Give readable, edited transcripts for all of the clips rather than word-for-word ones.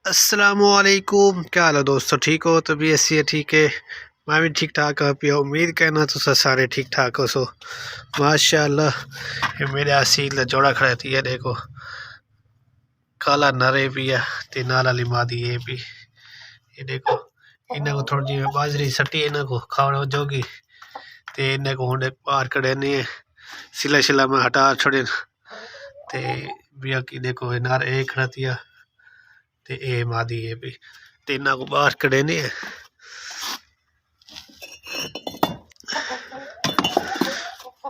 अस्सलामुअलैकुम। क्या हाल है दोस्तों, ठीक हो? तबीयत ऐसी है? ठीक है, मैं भी ठीक ठाक हाँ पिया। उम्मीद करना तो सारे ठीक ठाक हो। सो माशाअल्लाह ये मेरे असील का जोड़ा खड़ा थी है। देखो काला नरे पिया ते नाल वाली मादी ये भी। ये देखो इन्हें को थोड़ी जी बाजरी सटी इन्हें को खाने जोगी ते इन्हें को हुंडे बाहर कड़े नहीं है। सिला शिला में हटा छोड़े ते बिया की देखो ये नार एक खड़ा थिया ते ए मादी है भी ते इन्हें को बाहर कड़े नहीं है।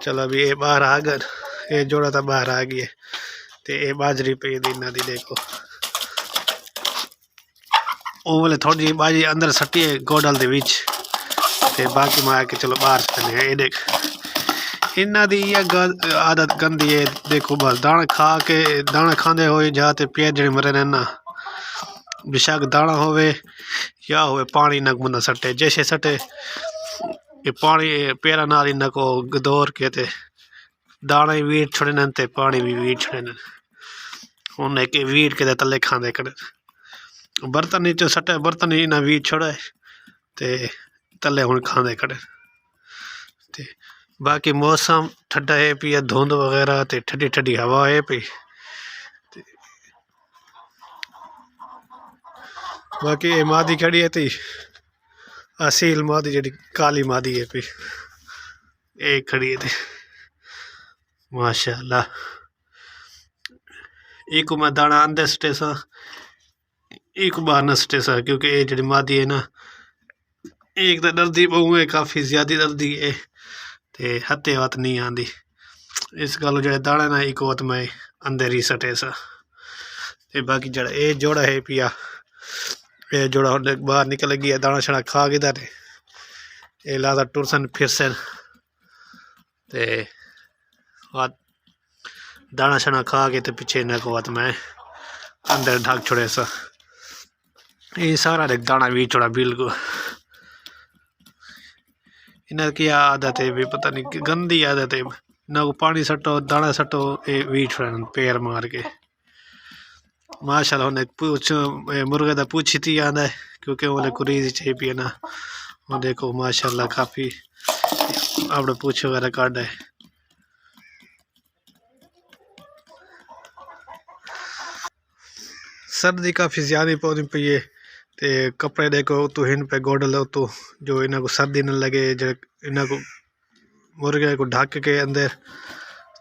चलो अभी ये बाहर आ गए, ये जोड़ा था बाहर आ गया ते ये बाजरी पे दी ना दी देखो वो वाले थोड़ी जी बाजी अंदर सटी है गोडल दे विच ते बाकी मैं आके चलो बाहर चले हैं। ये देख इन्ना दी ये आदत गंदी है। देखो बस दाना खा के दाना खांदे होए जाते पेट जड़े मरे रहना बेशक दाना होवे या होवे पानी नक मुंदा सटे जैसे सटे ये पानी पेरा नाल इन्ना को गदौर के ते दाना ही वीट छोड़े न ते पानी भी वीट छोड़े न उन्हें के वीट के तले खांदे कर बर्तन नीचे सटे बर्तन ही ना वीट छोड़े ते तले हुन खांदे कर ते बाकी मौसम ठंडा है पिया धुंध वगैरह ते ठंडी ठंडी हवा है पी। बाकी ये मादी खड़ी है थी असील मादी जी काली मादी है पी एक खड़ी है थी माशाअल्लाह। एक मैं दाना अंदर सटे सा एक बार न सटे सा क्योंकि ये जी मादी है ना एक तो डरदी बहु है काफ़ी ज़्यादा डरदी है ते हत्ते वत नहीं आती इस गल जो दाने ना एक वत मैं अंदर ही सटे सा ते बाकी जड़ा ये जोड़ा है पिया ये जोड़ा बाहर निकल गया दाना छड़ा खा के दाने ये लादा टुरसन फिरसन ते दाना छना खा के ते पीछे न को वत मैं अंदर ढक छोड़े सा ये सारा देख दाना भी छोड़ा बिल्कुल। इन्हें की आदत है भी पता नहीं गंदी आदत है ना को पानी सटो दाना सटो ये वीट पैर मार के माशाल्लाह उन्हें पूछ मुर्गे दा पूछी थी आंदा है क्योंकि वो कुरीज चाहिए पिए ना वो देखो माशाल्लाह काफ़ी आपने पूछ वगैरह काट है। सर्दी काफ़ी ज़्यादा पौधी पई है ते कपड़े देखो तो हिन पे गोडल तो जो इन्हें को सर्दी न लगे जो इन्हें को मुर्गे को ढक के अंदर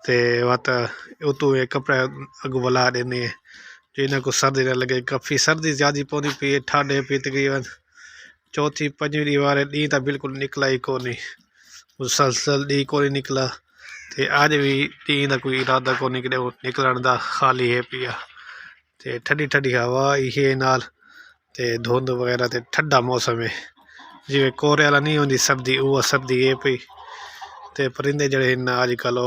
ते वत उतू ये कपड़े अगू वला देने जो इन्हें को सर्दी न लगे। काफ़ी सर्दी ज़्यादा पौधी पई है ठाडे पी तकरीबन चौथी पंजवीं वारे डी तो बिल्कुल निकला ही कोनी मुसलसल डी कोनी निकला ते अज भी डी का कोई इरादा को निकलन का खाली है पिया ते ठंडी ठंडी हवा ये नाल ते धुंध वगैरह ते ठंडा मौसम है जिवें कोरे वाला नहीं होंदी सर्दी वो सर्दी है पई ते परिंदे जड़े इन अजकल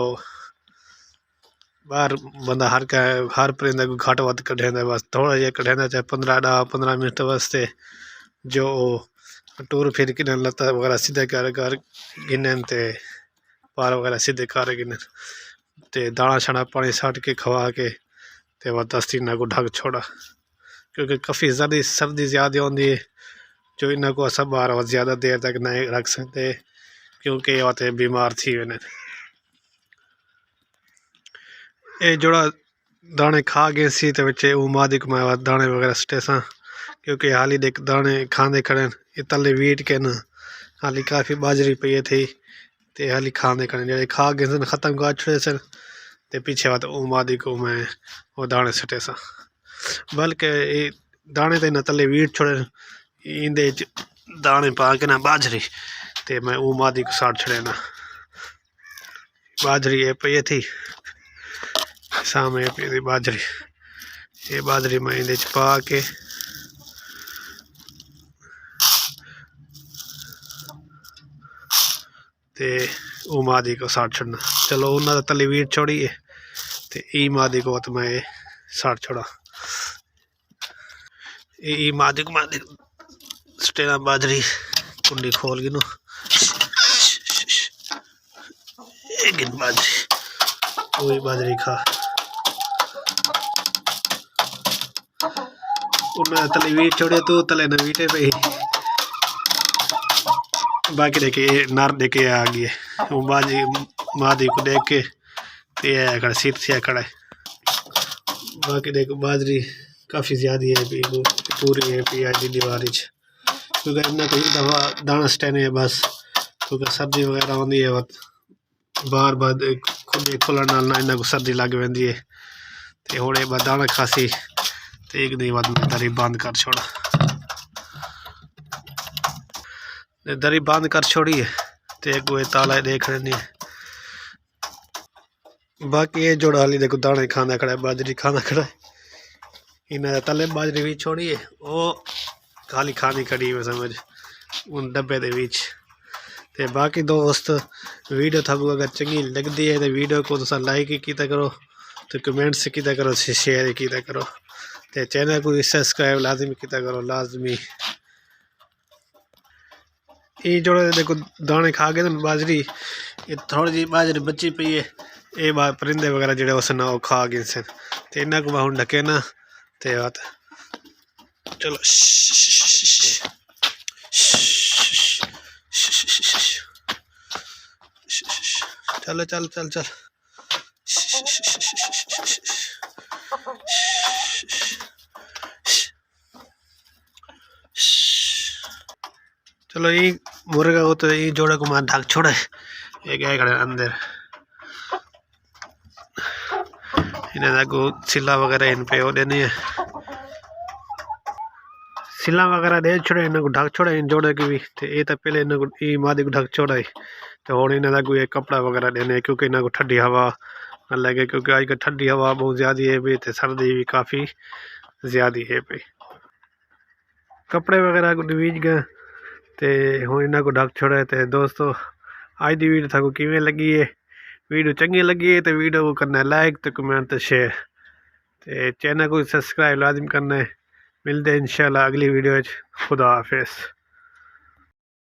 बाहर बंदा हर परिंदे को घट वध कढ़ेंदा बस थोड़ा जिहा कढ़ेंदा चाहे 15 मिनट वास्ते जो टूर फिर के लत्ता वगैरह सीधे कर गिनन ते पार वगैरह सीधे कर गिनन ते दाना शाना पानी सट के खवा के ते वह दस्ती इन्हें को ढक छोड़ा क्योंकि काफ़ी ज़्यादा सर्दी ज़्यादा होती है जो इन्हें को सब बार ज़्यादा देर तक नहीं रख सकते क्योंकि वह बीमार थी वे ये जोड़ा दाने खा गए सी ते बच्चे मादी को मैं दाने वगैरह सटे सा क्योंकि हाली देख दाने खाते खड़े ये तले वीट के न हाली काफ़ी बाजरी पई थी ते हाली खाते खड़े जो खा गए सन ख़त्म कर छोड़े सन ते पीछे बात मादी को मैं वो दाने सटे सा बल्कि ये दाने तो इन्हें तले वीट छोड़े इंदे दाने पा के ना बाजरी ते मैं मादी को साड़ छड़े ना बाजरी ये पई थी सामने पी थी बाजरी ये बाजरी मैं इंदे पा के ते मादी को साड़ छोड़ना। चलो उन्होंने तले वीट छोड़ी है ते ई मादी को तो मैं साड़ छोड़ा ई मादी को मादी स्टेना बाजरी कुंडी खोल गिनो गिन बाजरी वही बाजरी खा उन्हें तले वीट छोड़े तो तले न वीटे पे ही बाकी देखे नार देखे आ गई वो बाजी मादी को देख के ये खड़ा सीट से खड़ा है। बाकी देखो बाजरी काफ़ी ज़्यादा है भी पूरी है पी आज दीवार क्योंकि इन्हें तो एक दफ़ा दाना स्टैने है बस क्योंकि सर्दी वगैरह होती है बार बार खुद खुलन नाल इन्हें को सर्दी लग पैंदी है तो होड़े बाद दाना खासी तो एक दिन बाद मैं दरी बंद कर छोड़ा दरी बंद कर छोड़ी है तो एक वो ताला देख रहे है। बाकी ये जोड़ा हाली देखो दाने खाना खड़ा है बाजरी खाना खड़ा है इन्हें तले बाजरी भी छोड़ी है वो खाली खानी खड़ी है समझ उन डब्बे दे विच। ते बाकी दोस्त वीडियो थाकू अगर चंगी लगती है तो वीडियो को तुसा लाइक किया करो तो कमेंट्स किया करो शेयर किया करो तो चैनल को सब्सक्राइब लाजमी किया करो लाजमी। ये जोड़े देखो दाने खा के बाजरी ये थोड़ी जी बाजरी बची पई है ये बात परिंदे वगैरह जोड़े उस ना खा गए सन तो इन्हें को हम ढके ना तो बात चलो चल चल चल चल चलो ये मुर्गा को तो ये जोड़ा को मार ढक छोड़े ये क्या करे अंदर इन्हें को सिला वगैरह इन पे हो देनी है सिला वगैरह दे छोड़े इन्हें को ढक छोड़े इन जोड़े की भी तो ये तो पहले इन्हें को ये मादी को ढक छोड़ा है तो और इन्हें को ये कपड़ा वगैरह देने क्योंकि इन्हें को ठंडी हवा न लगे क्योंकि आज ठंडी हवा बहुत ज़्यादा है भी तो सर्दी भी काफ़ी ज़्यादा है पे कपड़े वगैरह को बीज गए तो हूँ इन्हों को ढक छोड़े तो दोस्तों आज की वीडियो थाको किवें लगी है वीडियो चंगी लगी है तो वीडियो को करना लाइक तो कमेंट तो शेयर तो चैनल को सब्सक्राइब लाजिम करना है। मिलते हैं इंशाल्लाह अगली वीडियो। खुदा हाफिज़।